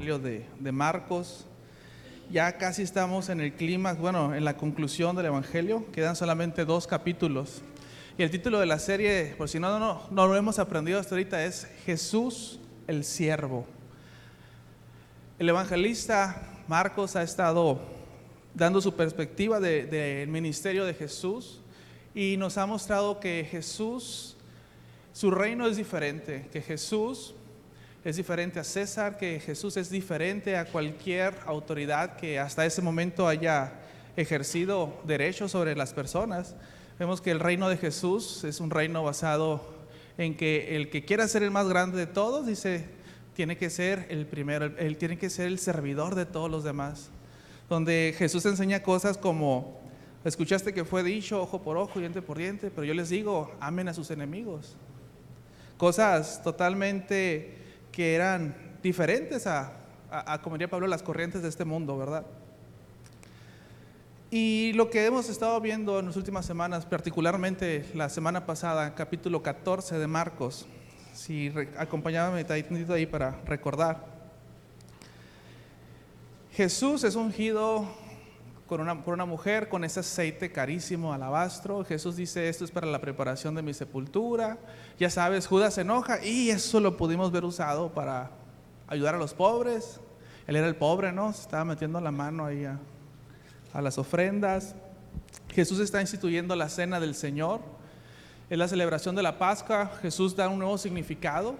Evangelio de Marcos. Ya casi estamos en el clímax, en la conclusión del Evangelio. Quedan solamente 2 capítulos. Y el título de la serie, por si no lo hemos aprendido hasta ahorita, es Jesús el Siervo. El evangelista Marcos ha estado dando su perspectiva del ministerio de Jesús y nos ha mostrado que Jesús, su reino es diferente, que Jesús es diferente a César, que Jesús es diferente a cualquier autoridad que hasta ese momento haya ejercido derechos sobre las personas. Vemos que el reino de Jesús es un reino basado en que el que quiera ser el más grande de todos, dice, tiene que ser el primero, él tiene que ser el servidor de todos los demás. Donde Jesús enseña cosas como, escuchaste que fue dicho ojo por ojo, diente por diente, pero yo les digo, amen a sus enemigos. Cosas totalmente que eran diferentes a como diría Pablo, las corrientes de este mundo, ¿verdad? Y lo que hemos estado viendo en las últimas semanas, particularmente la semana pasada, capítulo 14 de Marcos, si acompáñame tantito ahí para recordar. Jesús es ungido por una mujer con ese aceite carísimo, alabastro. Jesús dice, esto es para la preparación de mi sepultura. Ya sabes, Judas se enoja y eso lo pudimos ver usado para ayudar a los pobres. Él era el pobre, ¿no? Se estaba metiendo la mano ahí a las ofrendas. Jesús está instituyendo la cena del Señor. Es la celebración de la Pascua. Jesús da un nuevo significado.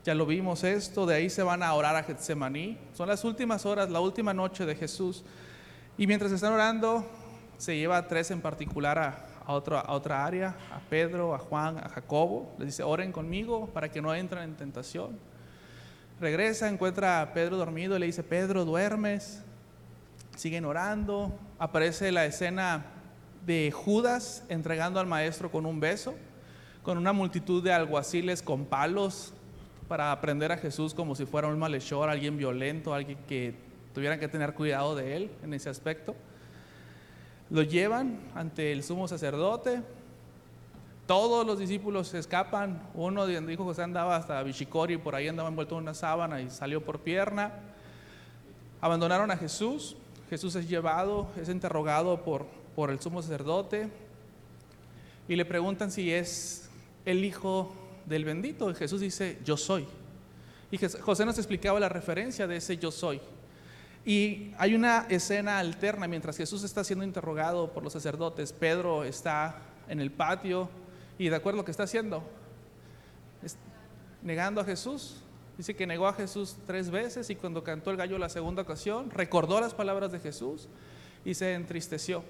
Ya lo vimos esto. De ahí se van a orar a Getsemaní. Son las últimas horas, la última noche de Jesús. Y mientras están orando, se lleva a 3 en particular a otra área, a Pedro, a Juan, a Jacobo. Les dice, oren conmigo para que no entren en tentación. Regresa, encuentra a Pedro dormido y le dice, Pedro, ¿duermes? Siguen orando. Aparece la escena de Judas entregando al maestro con un beso, con una multitud de alguaciles con palos para prender a Jesús como si fuera un malhechor, alguien violento, alguien que tuvieran que tener cuidado de él en ese aspecto. Lo llevan ante el sumo sacerdote. Todos los discípulos se escapan. Uno dijo que se andaba hasta Bichicori, por ahí andaba envuelto en una sábana y salió por pierna. Abandonaron a Jesús. Jesús es llevado, es interrogado por el sumo sacerdote y le preguntan si es el hijo del bendito. Y Jesús dice, yo soy. Y José nos explicaba la referencia de ese yo soy. Y hay una escena alterna mientras Jesús está siendo interrogado por los sacerdotes. Pedro está en el patio y de acuerdo a lo que está haciendo, negando a Jesús. Dice que negó a Jesús 3 veces y cuando cantó el gallo la segunda ocasión, recordó las palabras de Jesús y se entristeció.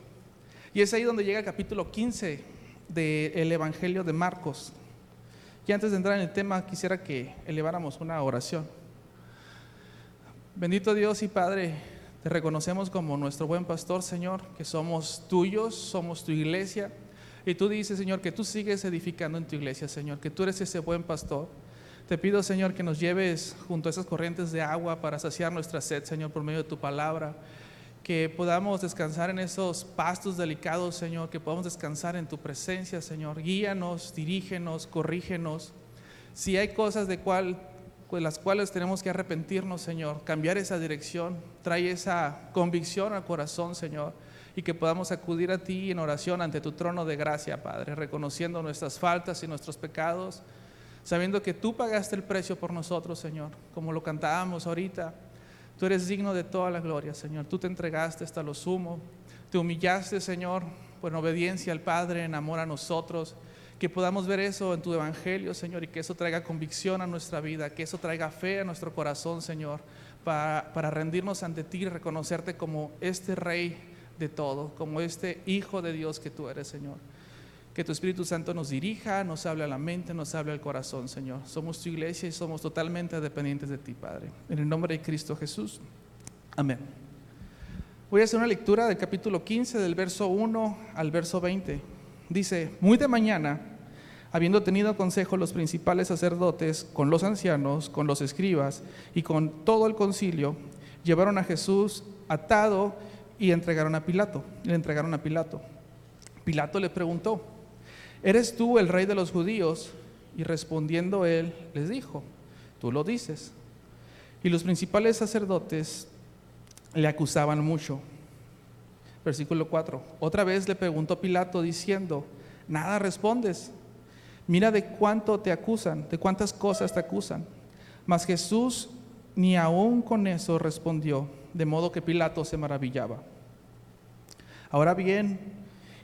Y es ahí donde llega el capítulo 15 del Evangelio de Marcos. Y antes de entrar en el tema, quisiera que eleváramos una oración. Bendito Dios y Padre, te reconocemos como nuestro buen pastor, Señor, que somos tuyos, somos tu iglesia. Y tú dices, Señor, que tú sigues edificando en tu iglesia, Señor, que tú eres ese buen pastor. Te pido, Señor, que nos lleves junto a esas corrientes de agua para saciar nuestra sed, Señor, por medio de tu palabra. Que podamos descansar en esos pastos delicados, Señor, que podamos descansar en tu presencia, Señor. Guíanos, dirígenos, corrígenos. Si hay cosas de las cuales tenemos que arrepentirnos, Señor, cambiar esa dirección, trae esa convicción al corazón, Señor, y que podamos acudir a ti en oración ante tu trono de gracia, Padre, reconociendo nuestras faltas y nuestros pecados, sabiendo que tú pagaste el precio por nosotros, Señor, como lo cantábamos ahorita. Tú eres digno de toda la gloria, Señor. Tú te entregaste hasta lo sumo, te humillaste, Señor, por obediencia al Padre, en amor a nosotros. Que podamos ver eso en tu evangelio, Señor, y que eso traiga convicción a nuestra vida, que eso traiga fe a nuestro corazón, Señor, para rendirnos ante ti y reconocerte como este Rey de todo, como este Hijo de Dios que tú eres, Señor. Que tu Espíritu Santo nos dirija, nos hable a la mente, nos hable al corazón, Señor. Somos tu iglesia y somos totalmente dependientes de ti, Padre. En el nombre de Cristo Jesús. Amén. Voy a hacer una lectura del capítulo 15, del verso 1 al verso 20. Dice, muy de mañana, habiendo tenido consejo los principales sacerdotes con los ancianos, con los escribas y con todo el concilio, llevaron a Jesús atado y le entregaron a Pilato. Pilato le preguntó, ¿eres tú el rey de los judíos? Y respondiendo él, les dijo, tú lo dices. Y los principales sacerdotes le acusaban mucho. Versículo 4. Otra vez le preguntó Pilato diciendo: ¿nada respondes? Mira de cuánto te acusan, de cuántas cosas te acusan. Mas Jesús ni aun con eso respondió, de modo que Pilato se maravillaba. Ahora bien,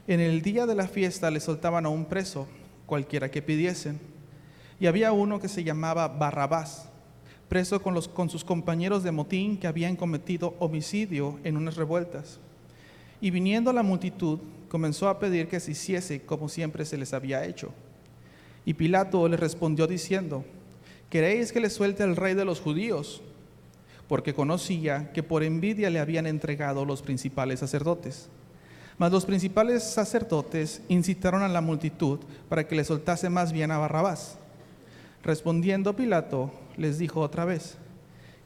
en el día de la fiesta le soltaban a un preso, cualquiera que pidiesen. Y había uno que se llamaba Barrabás, preso con sus compañeros de motín que habían cometido homicidio en unas revueltas. Y viniendo la multitud, comenzó a pedir que se hiciese como siempre se les había hecho. Y Pilato le respondió diciendo: ¿queréis que le suelte al rey de los judíos? Porque conocía que por envidia le habían entregado los principales sacerdotes. Mas los principales sacerdotes incitaron a la multitud para que le soltase más bien a Barrabás. Respondiendo Pilato, les dijo otra vez: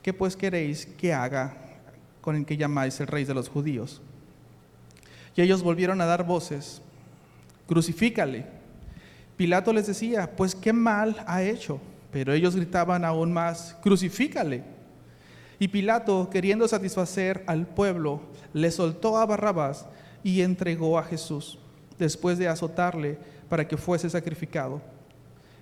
¿qué pues queréis que haga con el que llamáis el rey de los judíos? Y ellos volvieron a dar voces: crucifícale. Pilato les decía: pues qué mal ha hecho. Pero ellos gritaban aún más: crucifícale. Y Pilato, queriendo satisfacer al pueblo, le soltó a Barrabás y entregó a Jesús, después de azotarle para que fuese sacrificado.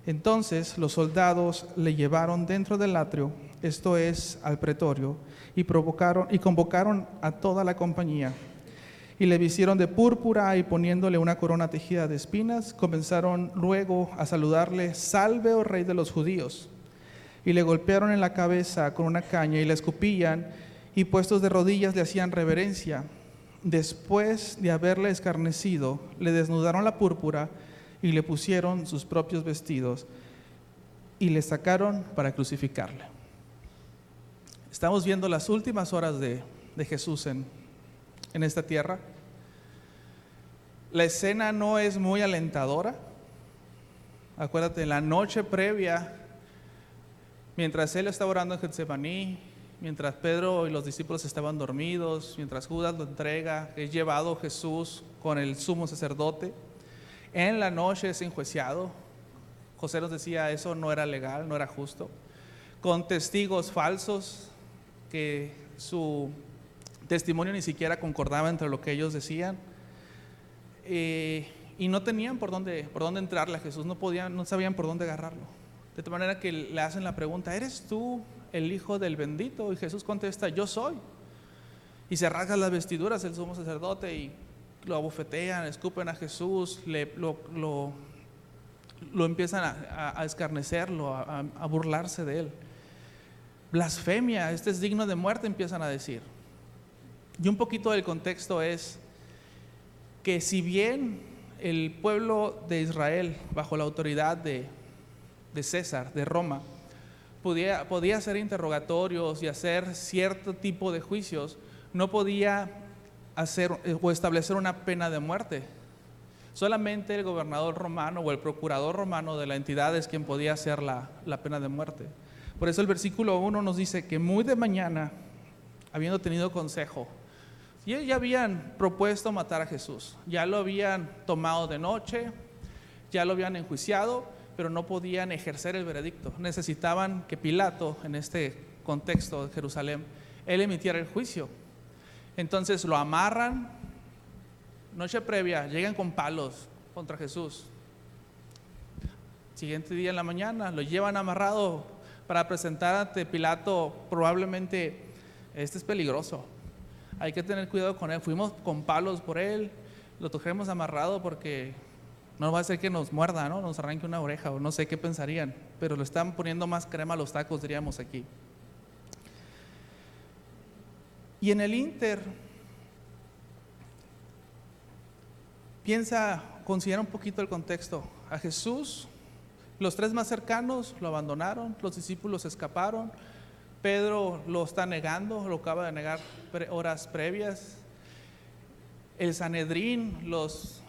Entonces los soldados le llevaron dentro del atrio, esto es, al pretorio, y convocaron a toda la compañía. Y le vistieron de púrpura y poniéndole una corona tejida de espinas, comenzaron luego a saludarle: salve, oh rey de los judíos. Y le golpearon en la cabeza con una caña y le escupían, y puestos de rodillas le hacían reverencia. Después de haberle escarnecido, le desnudaron la púrpura y le pusieron sus propios vestidos y le sacaron para crucificarle. Estamos viendo las últimas horas de Jesús en esta tierra. La escena no es muy alentadora. Acuérdate, la noche previa, mientras él estaba orando en Getsemaní, mientras Pedro y los discípulos estaban dormidos, mientras Judas lo entrega, es llevado Jesús con el sumo sacerdote. En la noche es enjuiciado. José nos decía, eso no era legal, no era justo. Con testigos falsos, que su testimonio ni siquiera concordaba entre lo que ellos decían. Y no tenían por dónde entrarle a Jesús, no sabían por dónde agarrarlo. De tal manera que le hacen la pregunta: ¿eres tú el hijo del bendito? Y Jesús contesta: yo soy. Y se rasgan las vestiduras el sumo sacerdote y lo abofetean, escupen a Jesús, lo empiezan a escarnecerlo, a burlarse de él. Blasfemia, este es digno de muerte, empiezan a decir. Y un poquito del contexto es que si bien el pueblo de Israel, bajo la autoridad de César, de Roma, podía hacer interrogatorios y hacer cierto tipo de juicios, no podía hacer o establecer una pena de muerte. Solamente el gobernador romano o el procurador romano de la entidad es quien podía hacer la pena de muerte. Por eso el versículo 1 nos dice que muy de mañana, habiendo tenido consejo, y ya habían propuesto matar a Jesús, ya lo habían tomado de noche, ya lo habían enjuiciado, pero no podían ejercer el veredicto. Necesitaban que Pilato, en este contexto de Jerusalén, él emitiera el juicio. Entonces lo amarran, noche previa, llegan con palos contra Jesús. Siguiente día en la mañana, lo llevan amarrado para presentar ante Pilato. Probablemente, este es peligroso, hay que tener cuidado con él. Fuimos con palos por él, lo trajimos amarrado porque no va a ser que nos muerda, ¿no? Nos arranque una oreja o no sé qué pensarían, pero lo están poniendo más crema a los tacos, diríamos aquí. Y en el ínter, considera un poquito el contexto. A Jesús, los tres más cercanos lo abandonaron, los discípulos escaparon, Pedro lo está negando, lo acaba de negar horas previas. El Sanedrín, los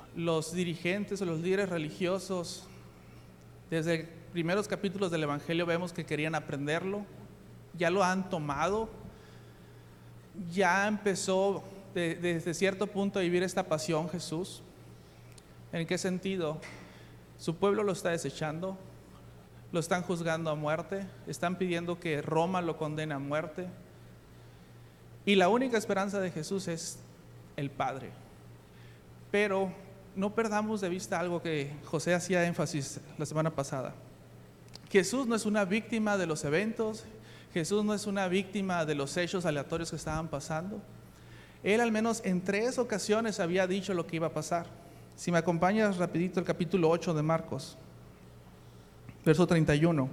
dirigentes o los líderes religiosos, desde primeros capítulos del Evangelio vemos que querían aprenderlo, ya lo han tomado, ya empezó desde cierto punto a vivir esta pasión Jesús. ¿En qué sentido? Su pueblo lo está desechando, lo están juzgando a muerte, están pidiendo que Roma lo condene a muerte. Y la única esperanza de Jesús es el Padre. Pero no perdamos de vista algo que José hacía énfasis la semana pasada. Jesús no es una víctima de los eventos, Jesús no es una víctima de los hechos aleatorios que estaban pasando. Él al menos en 3 ocasiones había dicho lo que iba a pasar. Si me acompañas rapidito al capítulo 8 de Marcos, verso 31.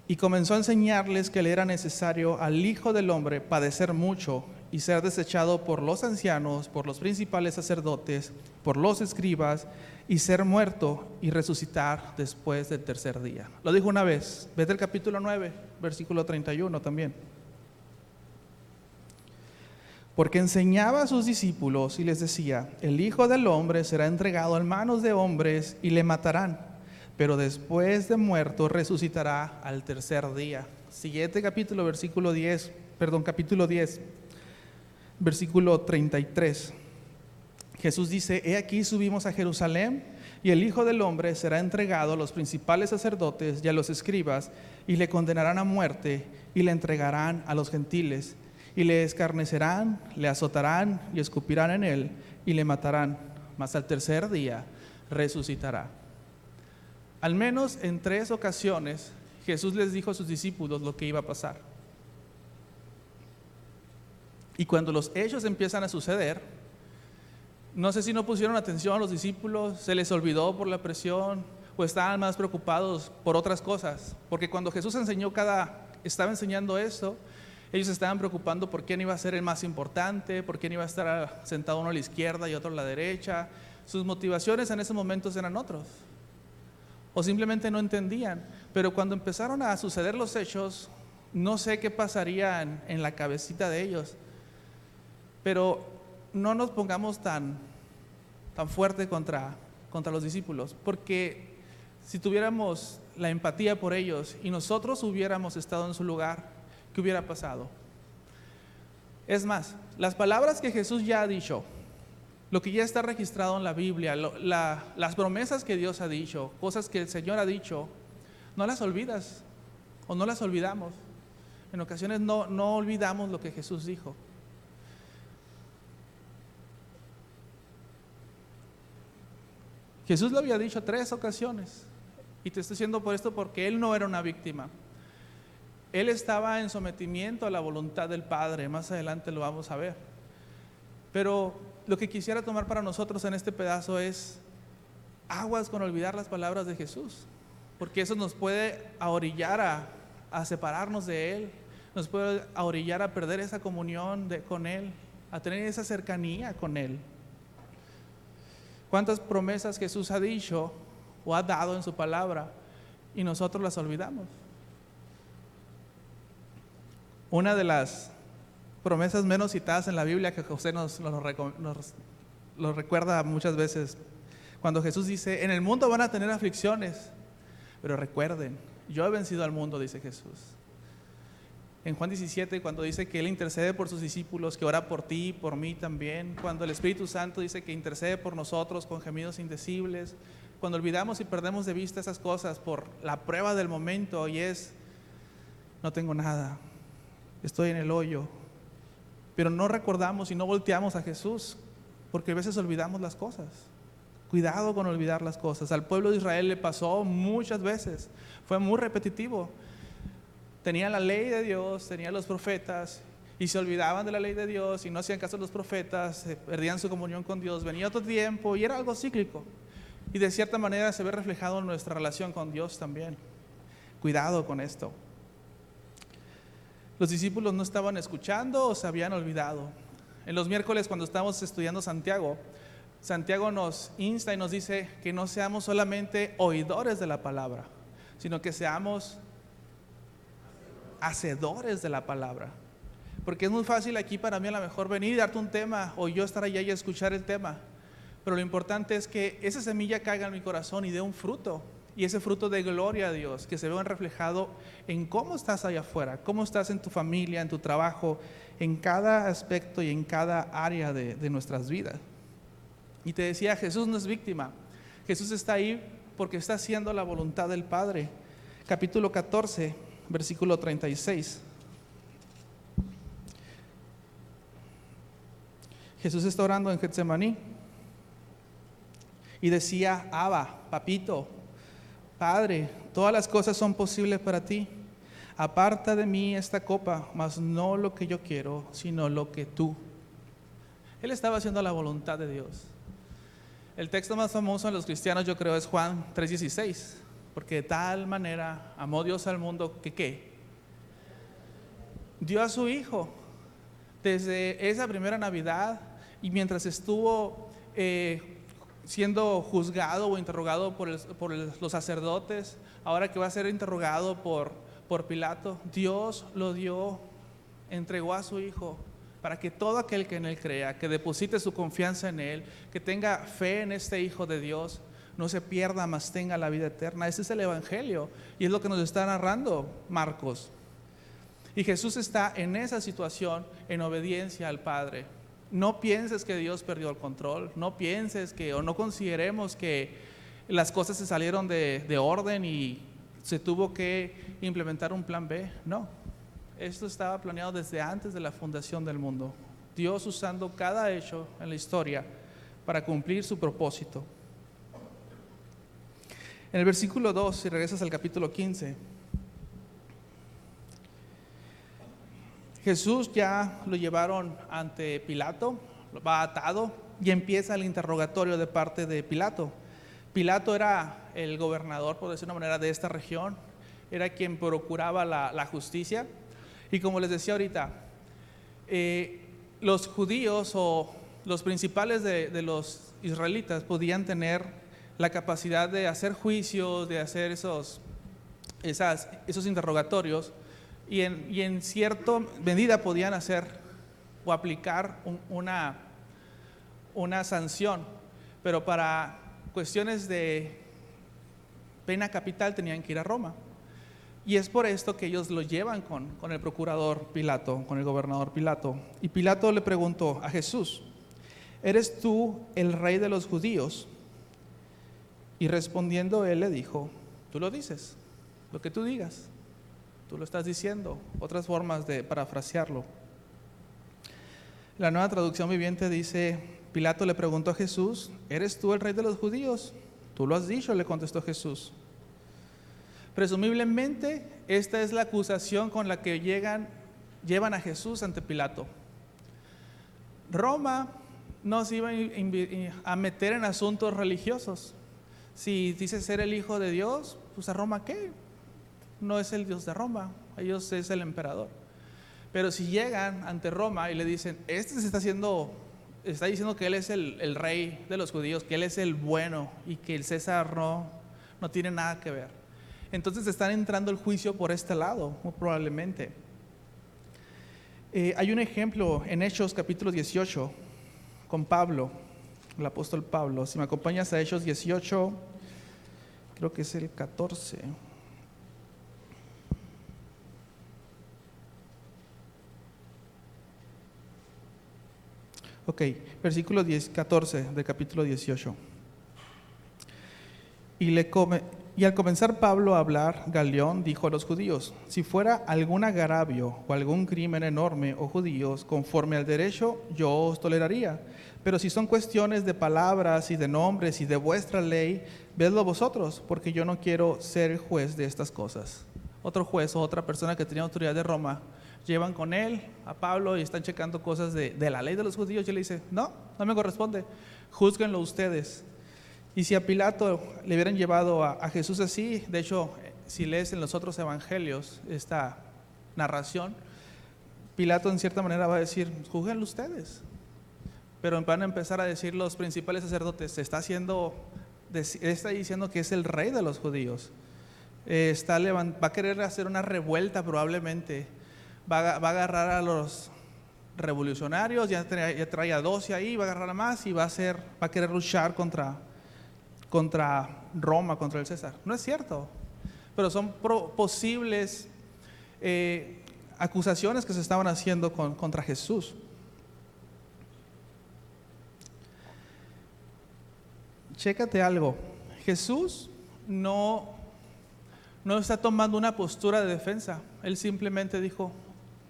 Y comenzó a enseñarles que le era necesario al Hijo del Hombre padecer mucho y ser desechado por los ancianos, por los principales sacerdotes, por los escribas, y ser muerto y resucitar después del tercer día. Lo dijo una vez. Vete al capítulo 9, versículo 31 también. Porque enseñaba a sus discípulos y les decía: el Hijo del Hombre será entregado en manos de hombres y le matarán, pero después de muerto resucitará al tercer día. Siguiente capítulo, capítulo 10, versículo 33. Jesús dice: he aquí subimos a Jerusalén, y el Hijo del Hombre será entregado a los principales sacerdotes y a los escribas, y le condenarán a muerte, y le entregarán a los gentiles, y le escarnecerán, le azotarán, y escupirán en él, y le matarán, mas al tercer día resucitará. Al menos en 3 ocasiones Jesús les dijo a sus discípulos lo que iba a pasar. Y cuando los hechos empiezan a suceder, no sé si no pusieron atención a los discípulos, se les olvidó por la presión, o estaban más preocupados por otras cosas. Porque cuando Jesús estaba enseñando esto, ellos estaban preocupando por quién iba a ser el más importante, por quién iba a estar sentado uno a la izquierda y otro a la derecha. Sus motivaciones en ese momento eran otros, o simplemente no entendían. Pero cuando empezaron a suceder los hechos, no sé qué pasaría en la cabecita de ellos, pero no nos pongamos tan fuerte contra los discípulos, porque si tuviéramos la empatía por ellos y nosotros hubiéramos estado en su lugar, ¿qué hubiera pasado? Es más, las palabras que Jesús ya ha dicho, lo que ya está registrado en la Biblia, las promesas que Dios ha dicho, cosas que el Señor ha dicho, no las olvidas o no las olvidamos. En ocasiones no olvidamos lo que Jesús dijo. Jesús lo había dicho 3 ocasiones, y te estoy diciendo por esto porque Él no era una víctima. Él estaba en sometimiento a la voluntad del Padre. Más adelante lo vamos a ver. Pero lo que quisiera tomar para nosotros en este pedazo es aguas con olvidar las palabras de Jesús, porque eso nos puede ahorillar a separarnos de Él, nos puede ahorillar a perder esa comunión con Él, a tener esa cercanía con Él. ¿Cuántas promesas Jesús ha dicho o ha dado en su palabra y nosotros las olvidamos? Una de las promesas menos citadas en la Biblia, que José nos recuerda muchas veces, cuando Jesús dice: en el mundo van a tener aflicciones, pero recuerden, yo he vencido al mundo, dice Jesús. En Juan 17, cuando dice que Él intercede por sus discípulos, que ora por ti, por mí también. Cuando el Espíritu Santo dice que intercede por nosotros con gemidos indecibles. Cuando olvidamos y perdemos de vista esas cosas por la prueba del momento, y no tengo nada, estoy en el hoyo. Pero no recordamos y no volteamos a Jesús, porque a veces olvidamos las cosas. Cuidado con olvidar las cosas. Al pueblo de Israel le pasó muchas veces, fue muy repetitivo. Tenía la ley de Dios, tenía los profetas, y se olvidaban de la ley de Dios y no hacían caso a los profetas, perdían su comunión con Dios. Venía otro tiempo y era algo cíclico, y de cierta manera se ve reflejado en nuestra relación con Dios también. Cuidado con esto. Los discípulos no estaban escuchando o se habían olvidado. En los miércoles, cuando estamos estudiando Santiago nos insta y nos dice que no seamos solamente oidores de la palabra, sino que seamos hacedores de la palabra. Porque es muy fácil aquí para mí a lo mejor venir y darte un tema, o yo estar allá y escuchar el tema, pero lo importante es que esa semilla caiga en mi corazón y dé un fruto, y ese fruto de gloria a Dios, que se vea reflejado en cómo estás allá afuera, cómo estás en tu familia, en tu trabajo, en cada aspecto y en cada área de nuestras vidas. Y te decía, Jesús no es víctima. Jesús está ahí porque está haciendo la voluntad del Padre. Capítulo 14, versículo 36. Jesús está orando en Getsemaní y decía: Abba, papito, Padre, todas las cosas son posibles para ti. Aparta de mí esta copa, mas no lo que yo quiero, sino lo que tú. Él estaba haciendo la voluntad de Dios. El texto más famoso en los cristianos, yo creo, es Juan 3:16, porque de tal manera amó Dios al mundo que ¿qué? Dio a su Hijo. Desde esa primera Navidad y mientras estuvo siendo juzgado o interrogado por los sacerdotes, ahora que va a ser interrogado por Pilato, Dios lo dio, entregó a su Hijo para que todo aquel que en Él crea, que deposite su confianza en Él, que tenga fe en este Hijo de Dios, no se pierda, mas tenga la vida eterna. Ese es el Evangelio y es lo que nos está narrando Marcos. Y Jesús está en esa situación en obediencia al Padre. No pienses que Dios perdió el control, no pienses o no consideremos que las cosas se salieron de orden y se tuvo que implementar un plan B. No, esto estaba planeado desde antes de la fundación del mundo. Dios usando cada hecho en la historia para cumplir su propósito. En el versículo 2, si regresas al capítulo 15, Jesús ya lo llevaron ante Pilato, va atado y empieza el interrogatorio de parte de Pilato. Pilato era el gobernador, por decir una manera, de esta región, era quien procuraba la justicia. Y como les decía ahorita, los judíos o los principales de los israelitas podían tener la capacidad de hacer juicios, de hacer esos interrogatorios, y en cierta medida podían hacer o aplicar una sanción, pero para cuestiones de pena capital tenían que ir a Roma. Y es por esto que ellos lo llevan con el procurador Pilato, con el gobernador Pilato. Y Pilato le preguntó a Jesús: ¿eres tú el rey de los judíos? Y respondiendo él le dijo: tú lo dices, lo que tú digas, tú lo estás diciendo. Otras formas de parafrasearlo. La Nueva Traducción Viviente dice: Pilato le preguntó a Jesús: ¿eres tú el rey de los judíos? Tú lo has dicho, le contestó Jesús. Presumiblemente, esta es la acusación con la que llevan a Jesús ante Pilato. Roma no se iba a meter en asuntos religiosos. Si dice ser el Hijo de Dios, pues ¿a Roma qué? No es el Dios de Roma, ellos es el emperador. Pero si llegan ante Roma y le dicen: está diciendo que él es el rey de los judíos, que él es el bueno y que el César no tiene nada que ver, entonces están entrando el juicio por este lado, muy probablemente. Hay un ejemplo en Hechos capítulo 18 con Pablo, el apóstol Pablo. Si me acompañas a Hechos 18, creo que es el 14. Ok, versículo 14 del capítulo 18. Y al comenzar Pablo a hablar, Galión dijo a los judíos: si fuera algún agravio o algún crimen enorme, oh judíos, conforme al derecho, yo os toleraría. Pero si son cuestiones de palabras y de nombres y de vuestra ley, vedlo vosotros, porque yo no quiero ser el juez de estas cosas. Otro juez o otra persona que tenía autoridad de Roma, llevan con él a Pablo y están checando cosas de la ley de los judíos, y él dice: no me corresponde, júzguenlo ustedes. Y si a Pilato le hubieran llevado a Jesús así, de hecho, si lees en los otros evangelios esta narración, Pilato en cierta manera va a decir: júzguenlo ustedes. Pero van a empezar a decir los principales sacerdotes: está diciendo que es el rey de los judíos, va a querer hacer una revuelta probablemente, va a agarrar a los revolucionarios, ya trae a 12 ahí, va a agarrar a más y va a querer luchar contra Roma, contra el César. No es cierto, pero son posibles acusaciones que se estaban haciendo contra Jesús. Chécate algo. Jesús no, no está tomando una postura de defensa. Él simplemente dijo,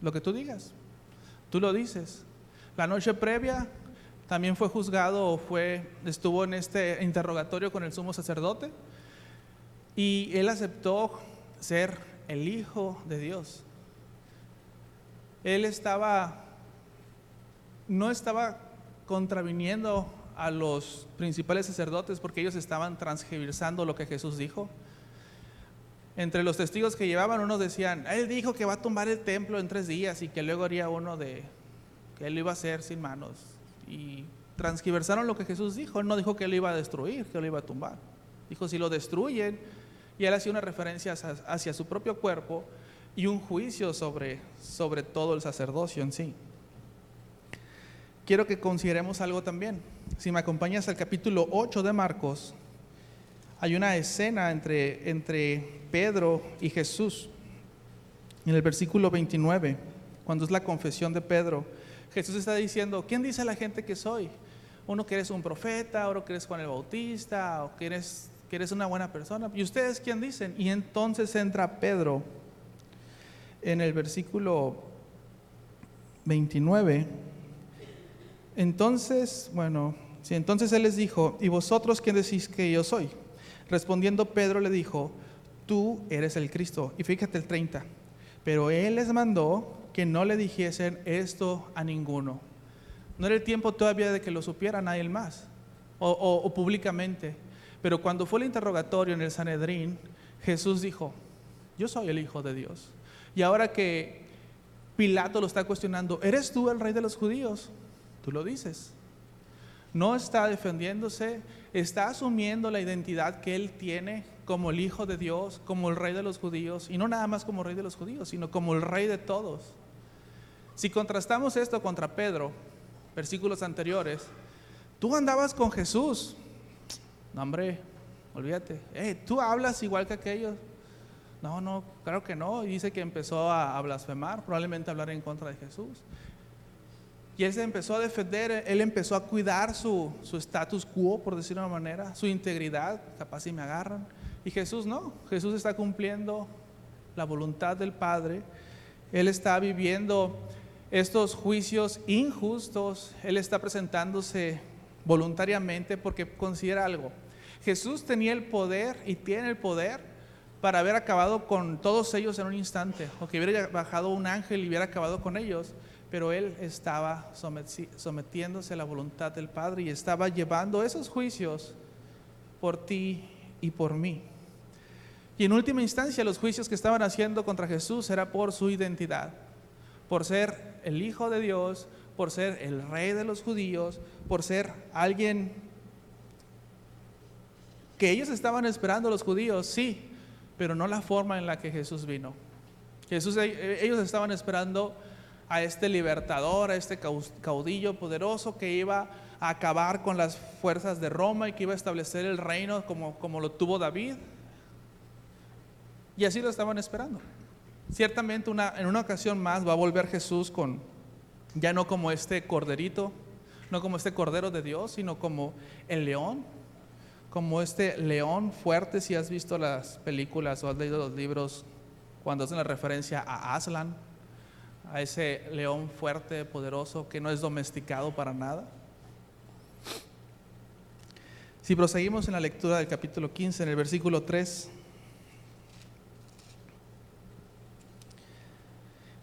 lo que tú digas, tú lo dices. La noche previa también fue juzgado o estuvo en este interrogatorio con el sumo sacerdote y él aceptó ser el Hijo de Dios. Él no estaba contraviniendo a los principales sacerdotes porque ellos estaban transgiversando lo que Jesús dijo. Entre los testigos que llevaban, unos decían, él dijo que va a tumbar el templo en 3 días y que luego haría uno de que él lo iba a hacer sin manos. Y transgiversaron lo que Jesús dijo. Él no dijo que él lo iba a destruir, que lo iba a tumbar. Dijo, si lo destruyen, y él hacía una referencia hacia su propio cuerpo y un juicio sobre todo el sacerdocio en sí. Quiero que consideremos algo también. Si me acompañas al capítulo 8 de Marcos, hay una escena entre Pedro y Jesús. En el versículo 29, cuando es la confesión de Pedro, Jesús está diciendo, ¿quién dice la gente que soy? Uno que eres un profeta, otro que eres Juan el Bautista, o que eres una buena persona. ¿Y ustedes quién dicen? Y entonces entra Pedro en el versículo 29. Entonces él les dijo, ¿y vosotros quién decís que yo soy? Respondiendo Pedro le dijo, tú eres el Cristo. Y fíjate el 30, pero él les mandó que no le dijesen esto a ninguno. No era el tiempo todavía de que lo supiera nadie más, o públicamente. Pero cuando fue el interrogatorio en el Sanedrín, Jesús dijo, yo soy el Hijo de Dios. Y ahora que Pilato lo está cuestionando, ¿eres tú el rey de los judíos? Tú lo dices. No está defendiéndose, está asumiendo la identidad que él tiene como el Hijo de Dios, como el rey de los judíos, y no nada más como rey de los judíos, sino como el rey de todos. Si contrastamos esto contra Pedro, versículos anteriores, tú andabas con Jesús. No, hombre, olvídate. Tú hablas igual que aquellos. No, claro que no. Y dice que empezó a blasfemar, probablemente a hablar en contra de Jesús. Y él se empezó a defender, él empezó a cuidar su status quo, por decirlo de una manera, su integridad, capaz si me agarran. Y Jesús no, Jesús está cumpliendo la voluntad del Padre. Él está viviendo estos juicios injustos, él está presentándose voluntariamente porque considera algo. Jesús tenía el poder y tiene el poder para haber acabado con todos ellos en un instante, o que hubiera bajado un ángel y hubiera acabado con ellos, pero él estaba sometiéndose a la voluntad del Padre y estaba llevando esos juicios por ti y por mí. Y en última instancia los juicios que estaban haciendo contra Jesús era por su identidad, por ser el Hijo de Dios, por ser el Rey de los judíos, por ser alguien que ellos estaban esperando, los judíos, sí, pero no la forma en la que Jesús vino. Ellos estaban esperando a este libertador, a este caudillo poderoso que iba a acabar con las fuerzas de Roma y que iba a establecer el reino como lo tuvo David. Y así lo estaban esperando. Ciertamente en una ocasión más va a volver Jesús ya no como este corderito, no como este cordero de Dios, sino como el león, como este león fuerte. Si has visto las películas o has leído los libros, cuando hacen la referencia a Aslan, a ese león fuerte, poderoso, que no es domesticado para nada. Si proseguimos en la lectura del capítulo 15, en el versículo 3,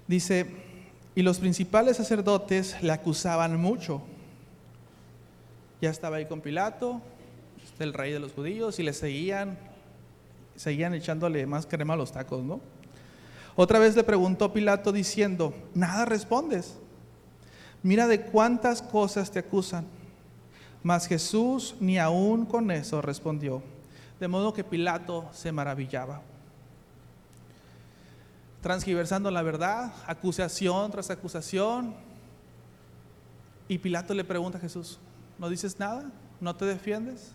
dice, y los principales sacerdotes le acusaban mucho. Ya estaba ahí con Pilato, el rey de los judíos, y le seguían echándole más crema a los tacos, ¿no? Otra vez le preguntó Pilato diciendo, nada respondes. Mira de cuántas cosas te acusan. Mas Jesús ni aún con eso respondió. De modo que Pilato se maravillaba. Transgiversando la verdad, acusación tras acusación. Y Pilato le pregunta a Jesús, ¿no dices nada? ¿No te defiendes?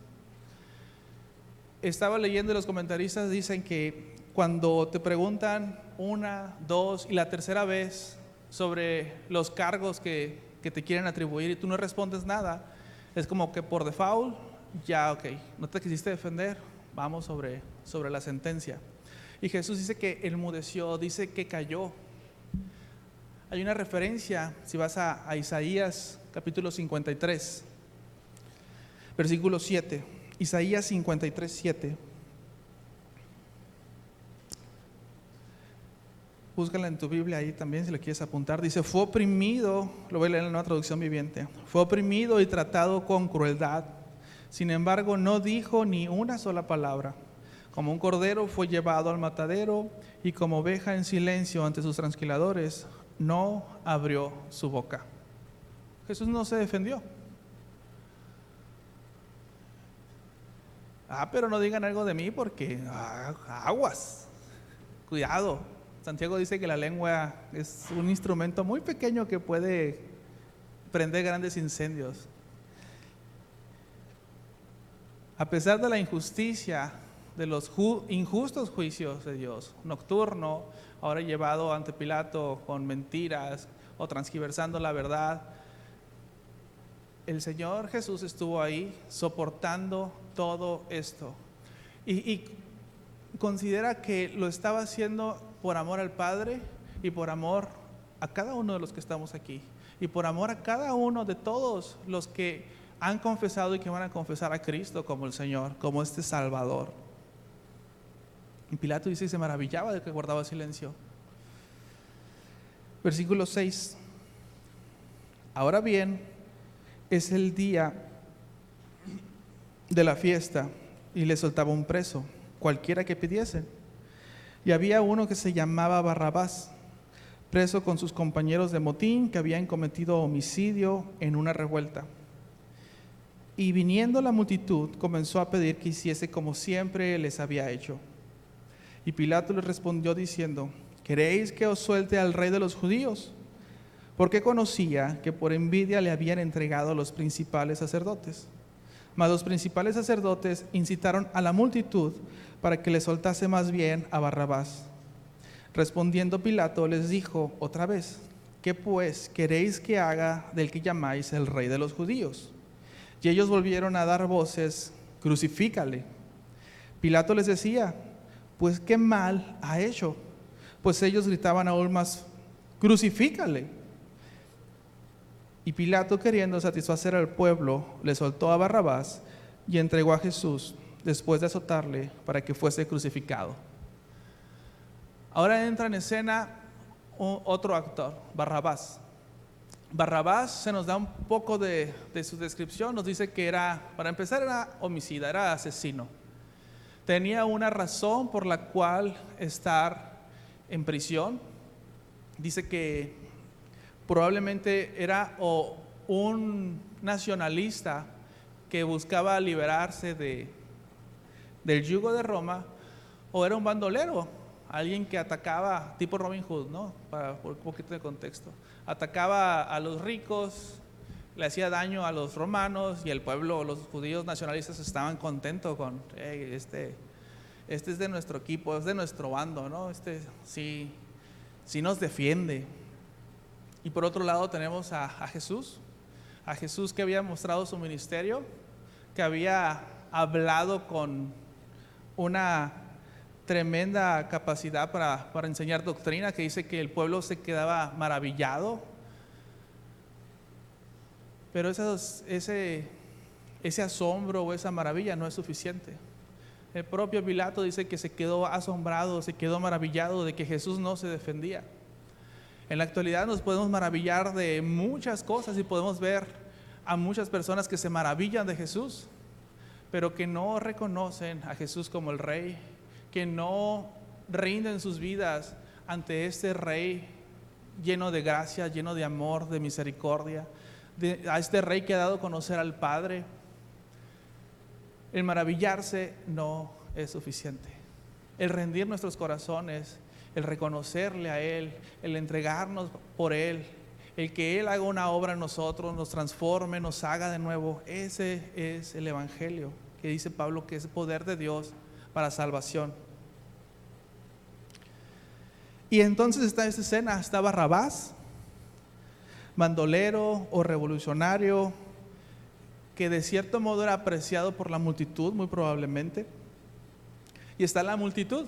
Estaba leyendo y los comentaristas dicen que cuando te preguntan 1, 2 y la tercera vez sobre los cargos que te quieren atribuir y tú no respondes nada, es como que por default, ya ok, no te quisiste defender, vamos sobre la sentencia. Y Jesús dice que enmudeció, dice que cayó. Hay una referencia, si vas a Isaías capítulo 53, versículo 7. Isaías 53, 7. Búscala en tu Biblia ahí también si le quieres apuntar. Dice, fue oprimido, lo voy a leer en la nueva traducción viviente. Fue oprimido y tratado con crueldad. Sin embargo, no dijo ni una sola palabra. Como un cordero fue llevado al matadero y como oveja en silencio ante sus trasquiladores, no abrió su boca. Jesús no se defendió. Pero no digan algo de mí porque aguas, cuidado. Santiago dice que la lengua es un instrumento muy pequeño que puede prender grandes incendios. A pesar de la injusticia, de los injustos juicios de Dios, nocturno, ahora llevado ante Pilato con mentiras o transgiversando la verdad, el Señor Jesús estuvo ahí soportando todo esto. Y considera que lo estaba haciendo por amor al Padre y por amor a cada uno de los que estamos aquí. Y por amor a cada uno de todos los que han confesado y que van a confesar a Cristo como el Señor, como este Salvador. Y Pilato dice y se maravillaba de que guardaba silencio. Versículo 6. Ahora bien, es el día de la fiesta y le soltaba un preso, cualquiera que pidiese. Y había uno que se llamaba Barrabás, preso con sus compañeros de motín que habían cometido homicidio en una revuelta. Y viniendo la multitud, comenzó a pedir que hiciese como siempre les había hecho. Y Pilato les respondió diciendo, ¿queréis que os suelte al rey de los judíos? Porque conocía que por envidia le habían entregado a los principales sacerdotes. Mas los principales sacerdotes incitaron a la multitud para que le soltase más bien a Barrabás. Respondiendo Pilato les dijo otra vez, ¿qué pues queréis que haga del que llamáis el rey de los judíos? Y ellos volvieron a dar voces, crucifícale. Pilato les decía, pues qué mal ha hecho. Pues ellos gritaban aún más, crucifícale. Y Pilato, queriendo satisfacer al pueblo, le soltó a Barrabás y entregó a Jesús después de azotarle para que fuese crucificado. Ahora entra en escena otro actor, Barrabás. Barrabás se nos da un poco de su descripción, nos dice que para empezar era homicida, era asesino. Tenía una razón por la cual estar en prisión. Dice que probablemente era o un nacionalista que buscaba liberarse del yugo de Roma, o era un bandolero, alguien que atacaba, tipo Robin Hood, ¿no? Por un poquito de contexto. Atacaba a los ricos, le hacía daño a los romanos y el pueblo, los judíos nacionalistas estaban contentos con, este es de nuestro equipo, es de nuestro bando, ¿no? Sí nos defiende. Y por otro lado tenemos a Jesús que había mostrado su ministerio, que había hablado con una tremenda capacidad para enseñar doctrina, que dice que el pueblo se quedaba maravillado. Pero ese asombro o esa maravilla no es suficiente. El propio Pilato dice que se quedó asombrado, se quedó maravillado de que Jesús no se defendía. En la actualidad nos podemos maravillar de muchas cosas y podemos ver a muchas personas que se maravillan de Jesús, pero que no reconocen a Jesús como el Rey, que no rinden sus vidas ante este Rey lleno de gracia, lleno de amor, de misericordia, a este Rey que ha dado a conocer al Padre. El maravillarse no es suficiente. El rendir nuestros corazones, el reconocerle a Él, el entregarnos por Él, el que Él haga una obra en nosotros, nos transforme, nos haga de nuevo, ese es el Evangelio que dice Pablo que es poder de Dios para salvación. Y entonces está esta escena, está Barrabás, bandolero o revolucionario, que de cierto modo era apreciado por la multitud, muy probablemente. y está la multitud.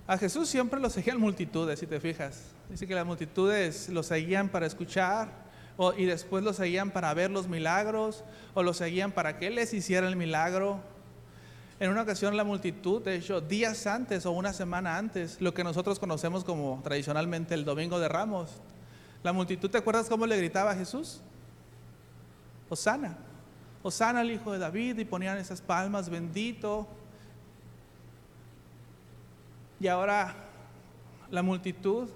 A Jesús siempre lo seguían multitudes, si te fijas. Dice que las multitudes lo seguían para escuchar, y después lo seguían para ver los milagros, o lo seguían para que Él les hiciera el milagro. En una ocasión la multitud, de hecho, días antes o una semana antes, lo que nosotros conocemos como tradicionalmente el Domingo de Ramos, la multitud, ¿te acuerdas cómo le gritaba a Jesús? Hosana, Hosana al Hijo de David, y ponían esas palmas, bendito. Y ahora la multitud,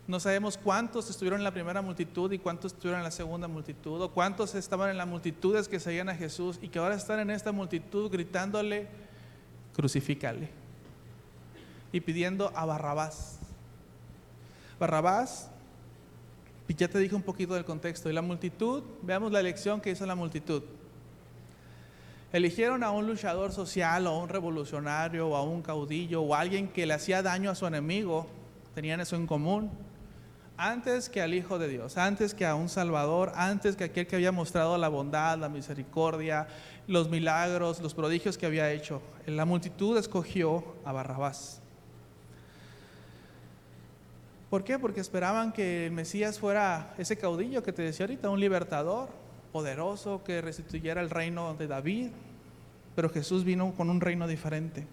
no sabemos cuántos estuvieron en la primera multitud y cuántos estuvieron en la segunda multitud, o cuántos estaban en las multitudes que seguían a Jesús y que ahora están en esta multitud gritándole, crucifícale, y pidiendo a Barrabás. Barrabás, ya te dije un poquito del contexto. Y la multitud, veamos la elección que hizo la multitud. Eligieron a un luchador social, o a un revolucionario, o a un caudillo, o a alguien que le hacía daño a su enemigo. Tenían eso en común. Antes que al Hijo de Dios, antes que a un Salvador, antes que aquel que había mostrado la bondad, la misericordia, los milagros, los prodigios que había hecho. La multitud escogió a Barrabás. ¿Por qué? Porque esperaban que el Mesías fuera ese caudillo que te decía ahorita, un libertador poderoso que restituyera el reino de David, pero Jesús vino con un reino diferente.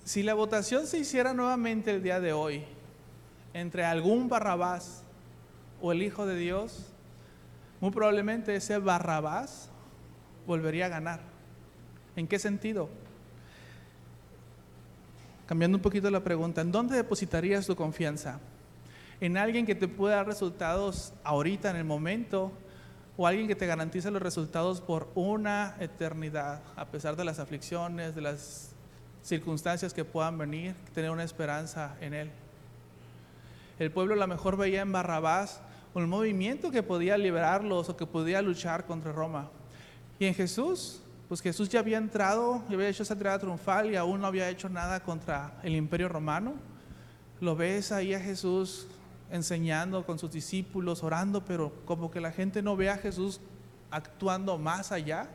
Si la votación se hiciera nuevamente el día de hoy entre algún Barrabás o el Hijo de Dios, muy probablemente ese Barrabás volvería a ganar. ¿En qué sentido? Cambiando un poquito la pregunta, ¿en dónde depositarías tu confianza? ¿En alguien que te pueda dar resultados ahorita, en el momento, o alguien que te garantice los resultados por una eternidad, a pesar de las aflicciones, de las circunstancias que puedan venir, tener una esperanza en Él? El pueblo a lo mejor veía en Barrabás un movimiento que podía liberarlos o que podía luchar contra Roma. Y en Jesús, pues Jesús ya había entrado, ya había hecho esa entrada triunfal y aún no había hecho nada contra el imperio romano. Lo ves ahí a Jesús enseñando con sus discípulos, orando, pero como que la gente no ve a Jesús actuando más allá.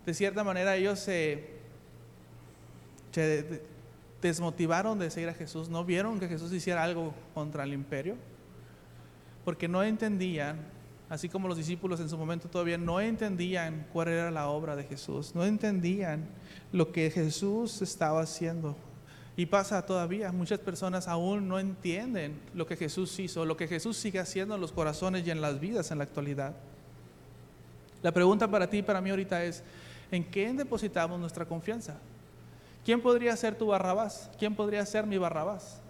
De cierta manera ellos se desmotivaron de seguir a Jesús, no vieron que Jesús hiciera algo contra el imperio, porque no entendían, así como los discípulos en su momento todavía no entendían cuál era la obra de Jesús, no entendían lo que Jesús estaba haciendo. Y pasa todavía, muchas personas aún no entienden lo que Jesús hizo, lo que Jesús sigue haciendo en los corazones y en las vidas en la actualidad. La pregunta para ti y para mí ahorita es, ¿en quién depositamos nuestra confianza? ¿Quién podría ser tu Barrabás? ¿Quién podría ser mi Barrabás?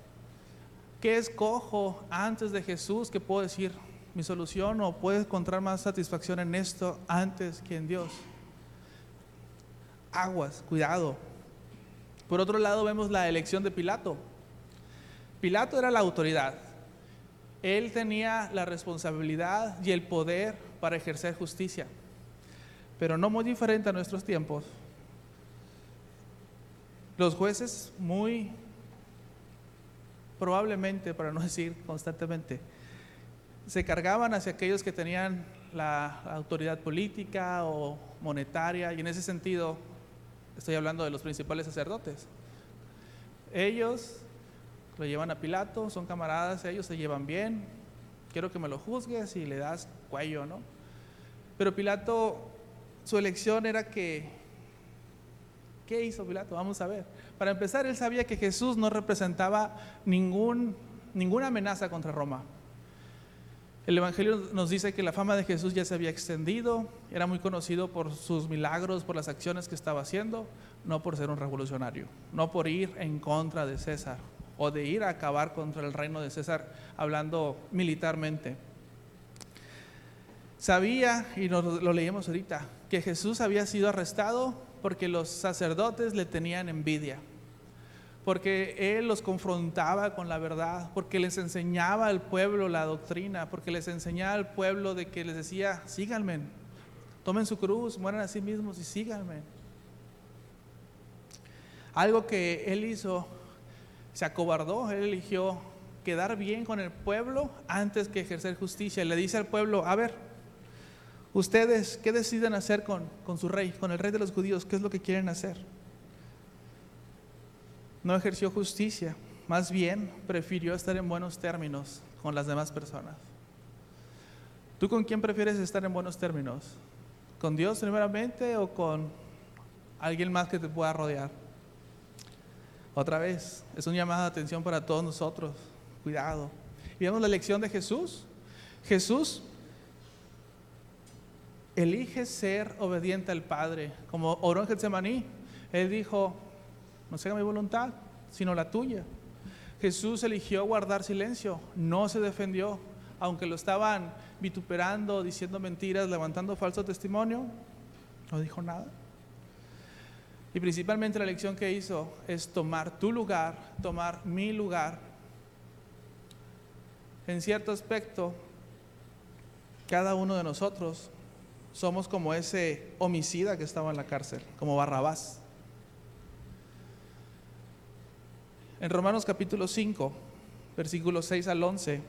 ¿Qué escojo antes de Jesús que puedo decir mi solución, o puedo encontrar más satisfacción en esto antes que en Dios? Aguas, cuidado. Por otro lado vemos la elección de Pilato. Pilato era la autoridad. Él tenía la responsabilidad y el poder para ejercer justicia, pero no muy diferente a nuestros tiempos. Los jueces muy probablemente, para no decir constantemente, se cargaban hacia aquellos que tenían la autoridad política o monetaria, y en ese sentido estoy hablando de los principales sacerdotes. Ellos lo llevan a Pilato, son camaradas, ellos se llevan bien, quiero que me lo juzgues, y le das cuello, ¿no? Pero Pilato, su elección era que, ¿qué hizo Pilato? Vamos a ver. Para empezar, él sabía que Jesús no representaba ninguna amenaza contra Roma. El Evangelio nos dice que la fama de Jesús ya se había extendido, era muy conocido por sus milagros, por las acciones que estaba haciendo, no por ser un revolucionario, no por ir en contra de César o de ir a acabar contra el reino de César, hablando militarmente. Sabía, y lo leímos ahorita, que Jesús había sido arrestado porque los sacerdotes le tenían envidia, porque Él los confrontaba con la verdad, porque les enseñaba al pueblo la doctrina, porque les enseñaba al pueblo de que les decía, síganme, tomen su cruz, mueran a sí mismos y síganme. Algo que Él hizo, se acobardó, Él eligió quedar bien con el pueblo antes que ejercer justicia. Le dice al pueblo, a ver, Ustedes, ¿qué deciden hacer con su rey, con el rey de los judíos? ¿Qué es lo que quieren hacer? No ejerció justicia, más bien prefirió estar en buenos términos con las demás personas. ¿Tú con quién prefieres estar en buenos términos? ¿Con Dios primeramente o con alguien más que te pueda rodear? Otra vez, es un llamado de atención para todos nosotros. Cuidado. Y vemos la lección de Jesús. Jesús elige ser obediente al Padre. Como oró en Getsemaní, Él dijo: no se haga mi voluntad, sino la tuya. Jesús eligió guardar silencio, no se defendió, aunque lo estaban vituperando, diciendo mentiras, levantando falso testimonio, no dijo nada. Y principalmente la lección que hizo es tomar tu lugar, tomar mi lugar. En cierto aspecto, cada uno de nosotros somos como ese homicida que estaba en la cárcel, como Barrabás. En Romanos capítulo 5, versículos 6 al 11,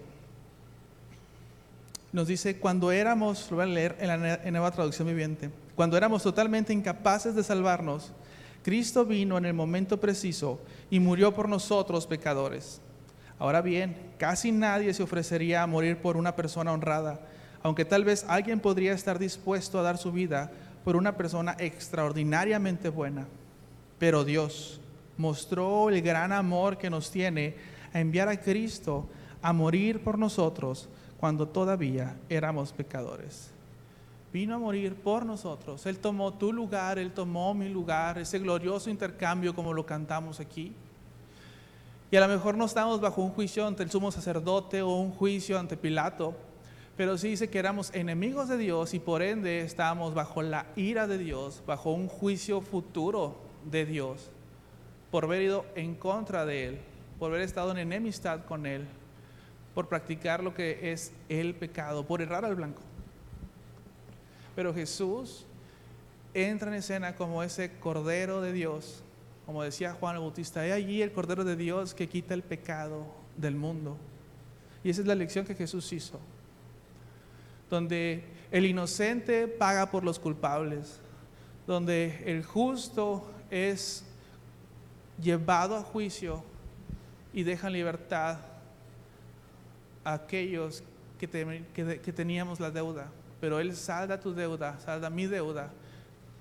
nos dice: cuando éramos, lo voy a leer en Nueva Traducción Viviente, cuando éramos totalmente incapaces de salvarnos, Cristo vino en el momento preciso y murió por nosotros pecadores. Ahora bien, casi nadie se ofrecería a morir por una persona honrada, aunque tal vez alguien podría estar dispuesto a dar su vida por una persona extraordinariamente buena. Pero Dios mostró el gran amor que nos tiene a enviar a Cristo a morir por nosotros cuando todavía éramos pecadores. Vino a morir por nosotros. Él tomó tu lugar, Él tomó mi lugar, ese glorioso intercambio como lo cantamos aquí. Y a lo mejor no estamos bajo un juicio ante el sumo sacerdote o un juicio ante Pilato, pero sí dice que éramos enemigos de Dios y por ende estábamos bajo la ira de Dios, bajo un juicio futuro de Dios, por haber ido en contra de Él, por haber estado en enemistad con Él, por practicar lo que es el pecado, por errar al blanco. Pero Jesús entra en escena como ese Cordero de Dios, como decía Juan el Bautista: he allí el Cordero de Dios que quita el pecado del mundo. Y esa es la lección que Jesús hizo, donde el inocente paga por los culpables, donde el justo es llevado a juicio y deja en libertad a aquellos que teníamos la deuda. Pero Él salda tu deuda, salda mi deuda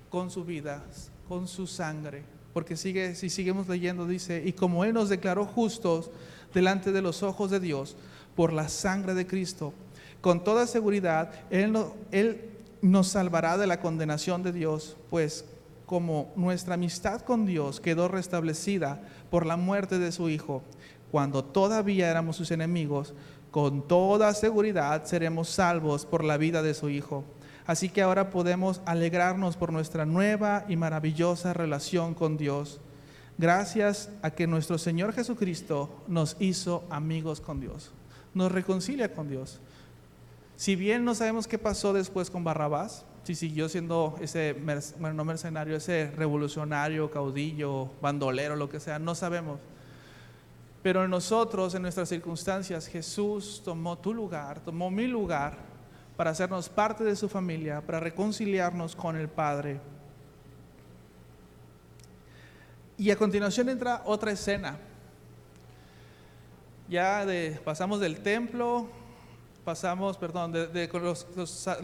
con su vida, con su sangre. Porque si seguimos leyendo, dice: y como Él nos declaró justos delante de los ojos de Dios por la sangre de Cristo, con toda seguridad Él nos salvará de la condenación de Dios, pues como nuestra amistad con Dios quedó restablecida por la muerte de su Hijo, cuando todavía éramos sus enemigos, con toda seguridad seremos salvos por la vida de su Hijo. Así que ahora podemos alegrarnos por nuestra nueva y maravillosa relación con Dios, gracias a que nuestro Señor Jesucristo nos hizo amigos con Dios, nos reconcilia con Dios. Si bien no sabemos qué pasó después con Barrabás, si siguió siendo ese, no mercenario, ese revolucionario, caudillo, bandolero, lo que sea, no sabemos. Pero nosotros, en nuestras circunstancias, Jesús tomó tu lugar, tomó mi lugar, para hacernos parte de su familia, para reconciliarnos con el Padre. Y a continuación entra otra escena. Pasamos del templo, con los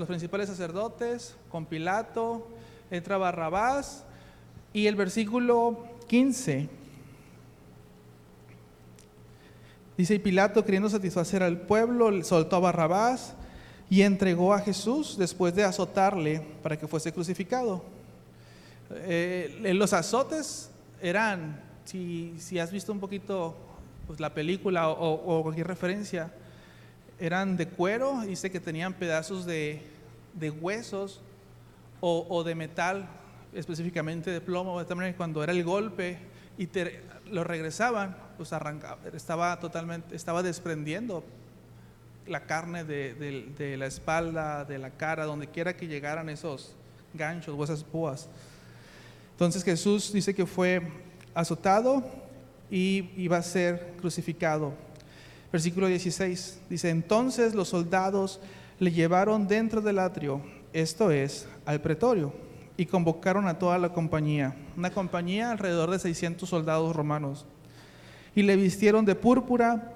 principales sacerdotes, con Pilato, entra Barrabás, y el versículo 15 dice: y Pilato, queriendo satisfacer al pueblo, soltó a Barrabás y entregó a Jesús después de azotarle para que fuese crucificado. Los azotes eran, si has visto un poquito pues, la película o cualquier referencia, eran de cuero. Dice que tenían pedazos de huesos o de metal, específicamente de plomo. También cuando era el golpe y lo regresaban, pues estaba desprendiendo la carne de la espalda, de la cara, donde quiera que llegaran esos ganchos o esas púas. Entonces Jesús dice que fue azotado y iba a ser crucificado. Versículo 16 dice: entonces los soldados le llevaron dentro del atrio esto es, al pretorio, y convocaron a toda la compañía, una compañía alrededor de 600 soldados romanos, y le vistieron de púrpura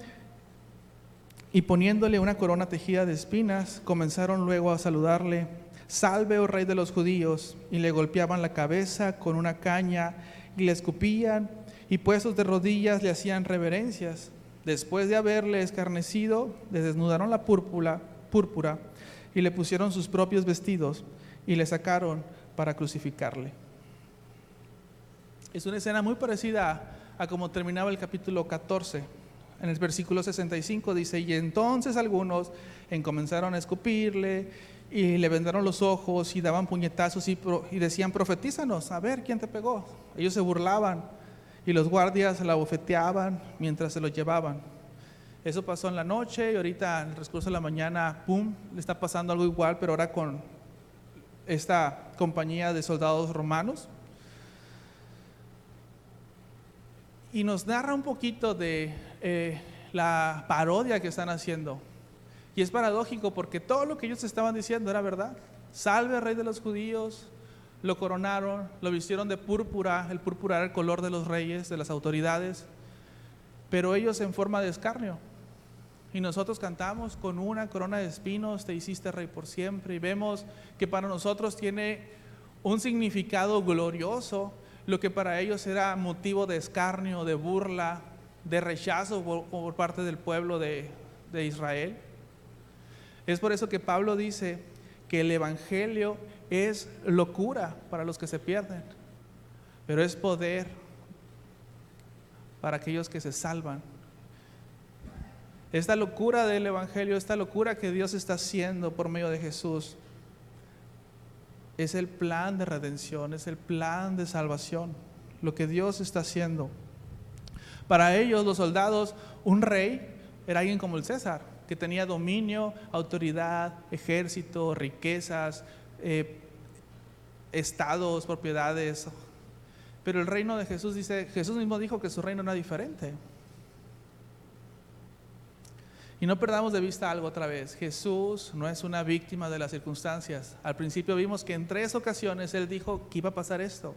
y poniéndole una corona tejida de espinas, comenzaron luego a saludarle: salve, oh rey de los judíos, y le golpeaban la cabeza con una caña y le escupían, y puestos de rodillas le hacían reverencias. Después de haberle escarnecido, le desnudaron la púrpura y le pusieron sus propios vestidos y le sacaron para crucificarle. Es una escena muy parecida a como terminaba el capítulo 14. En el versículo 65 dice: y entonces algunos comenzaron a escupirle y le vendaron los ojos y daban puñetazos y decían: profetízanos, a ver quién te pegó. Ellos se burlaban y los guardias la bofeteaban mientras se lo llevaban. Eso pasó en la noche y ahorita en el transcurso de la mañana, ¡pum!, le está pasando algo igual, pero ahora con esta compañía de soldados romanos. Y nos narra un poquito de la parodia que están haciendo. Y es paradójico porque todo lo que ellos estaban diciendo era verdad. Salve, rey de los judíos. Lo coronaron, lo vistieron de púrpura. El púrpura era el color de los reyes, de las autoridades. Pero ellos en forma de escarnio. Y nosotros cantamos: con una corona de espinos te hiciste rey por siempre. Y vemos que para nosotros tiene un significado glorioso, lo que para ellos era motivo de escarnio, de burla, de rechazo por parte del pueblo de Israel. Es por eso que Pablo dice que el evangelio es locura para los que se pierden, pero es poder para aquellos que se salvan. Esta locura del evangelio, esta locura que Dios está haciendo por medio de Jesús, es el plan de redención, es el plan de salvación, lo que Dios está haciendo. Para ellos, los soldados, un rey era alguien como el César, que tenía dominio, autoridad, ejército, riquezas, estados, propiedades. Pero el reino de Jesús, dice, Jesús mismo dijo que su reino era diferente. Y no perdamos de vista algo otra vez: Jesús no es una víctima de las circunstancias. Al principio vimos que en 3 ocasiones Él dijo que iba a pasar esto.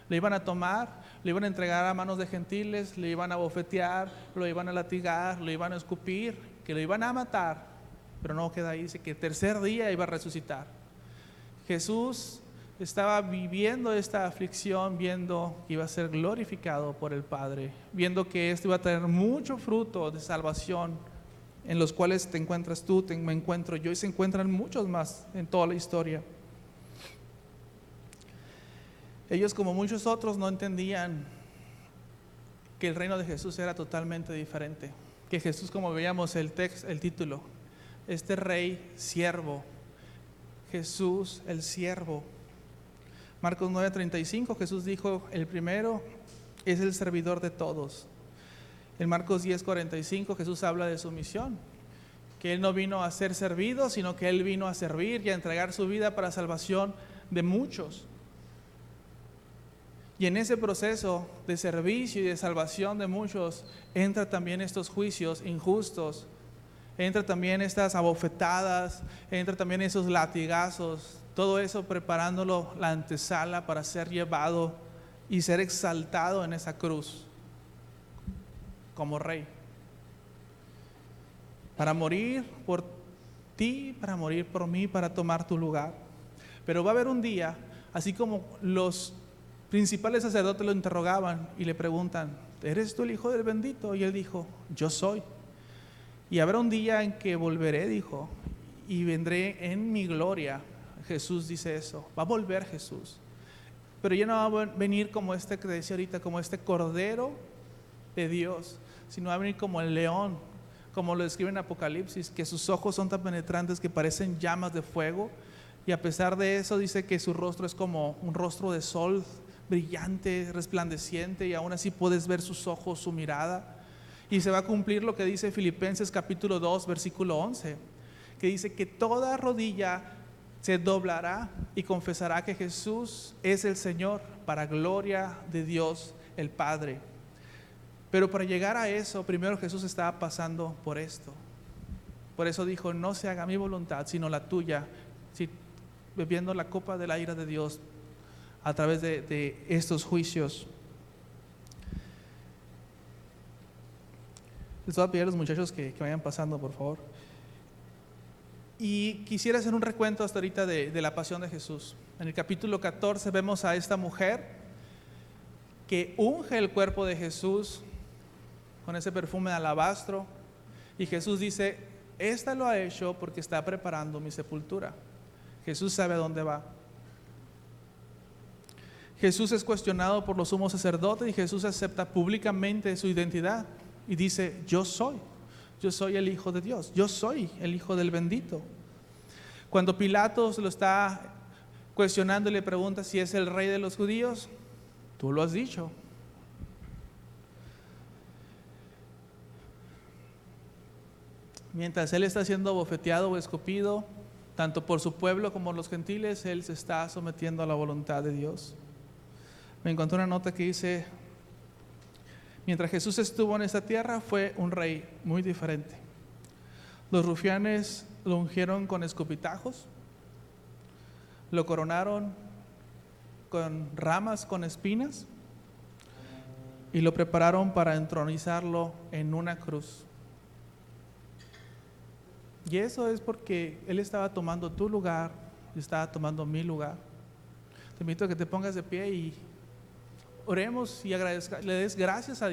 Lo iban a tomar, lo iban a entregar a manos de gentiles, lo iban a bofetear, lo iban a latigar, lo iban a escupir, que lo iban a matar. Pero no queda ahí, dice que el tercer día iba a resucitar. Jesús estaba viviendo esta aflicción, viendo que iba a ser glorificado por el Padre, viendo que esto iba a tener mucho fruto de salvación, en los cuales te encuentras tú, me encuentro yo, y se encuentran muchos más en toda la historia. Ellos, como muchos otros, no entendían que el reino de Jesús era totalmente diferente, que Jesús, como veíamos el título, este rey siervo, Jesús el siervo. Marcos 9:35, Jesús dijo: el primero es el servidor de todos. En Marcos 10:45 Jesús habla de su misión, que Él no vino a ser servido, sino que Él vino a servir y a entregar su vida para salvación de muchos. Y en ese proceso de servicio y de salvación de muchos, entra también estos juicios injustos, entra también estas abofetadas, entra también esos latigazos, todo eso preparándolo la antesala para ser llevado y ser exaltado en esa cruz como rey, para morir por ti, para morir por mí, para tomar tu lugar. Pero va a haber un día, así como los principales sacerdotes lo interrogaban y le preguntan: ¿eres tú el Hijo del bendito? Y Él dijo: yo soy. Y habrá un día en que volveré, dijo, y vendré en mi gloria. Jesús dice eso, va a volver Jesús, pero ya no va a venir como que decía ahorita, como este Cordero de Dios, sino va a venir como el león, como lo describe en Apocalipsis, que sus ojos son tan penetrantes que parecen llamas de fuego, y a pesar de eso dice que su rostro es como un rostro de sol, brillante, resplandeciente, y aún así puedes ver sus ojos, su mirada. Y se va a cumplir lo que dice Filipenses capítulo 2 versículo 11, que dice que toda rodilla se doblará y confesará que Jesús es el Señor, para gloria de Dios el Padre. Pero para llegar a eso, primero Jesús estaba pasando por esto. Por eso dijo: no se haga mi voluntad, sino la tuya. Si bebiendo la copa de la ira de Dios a través de estos juicios. Les voy a pedir a los muchachos que vayan pasando, por favor. Y quisiera hacer un recuento hasta ahorita de la pasión de Jesús. En el capítulo 14 vemos a esta mujer que unge el cuerpo de Jesús con ese perfume de alabastro. Y Jesús dice, esta lo ha hecho porque está preparando mi sepultura. Jesús sabe a dónde va. Jesús es cuestionado por los sumos sacerdotes y Jesús acepta públicamente su identidad y dice, yo soy el Hijo de Dios, yo soy el Hijo del bendito. Cuando Pilatos lo está cuestionando y le pregunta si es el rey de los judíos, tú lo has dicho. Mientras él está siendo bofeteado o escupido, tanto por su pueblo como los gentiles, él se está sometiendo a la voluntad de Dios. Me encontré una nota que dice, mientras Jesús estuvo en esta tierra, fue un rey muy diferente. Los rufianes lo ungieron con escupitajos, lo coronaron con ramas, con espinas, y lo prepararon para entronizarlo en una cruz. Y eso es porque Él estaba tomando tu lugar y estaba tomando mi lugar. Te invito a que te pongas de pie y oremos y le demos gracias a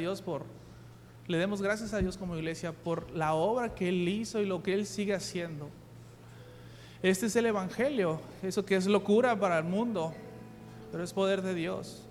Dios como iglesia por la obra que Él hizo y lo que Él sigue haciendo. Este es el Evangelio, eso que es locura para el mundo, pero es poder de Dios.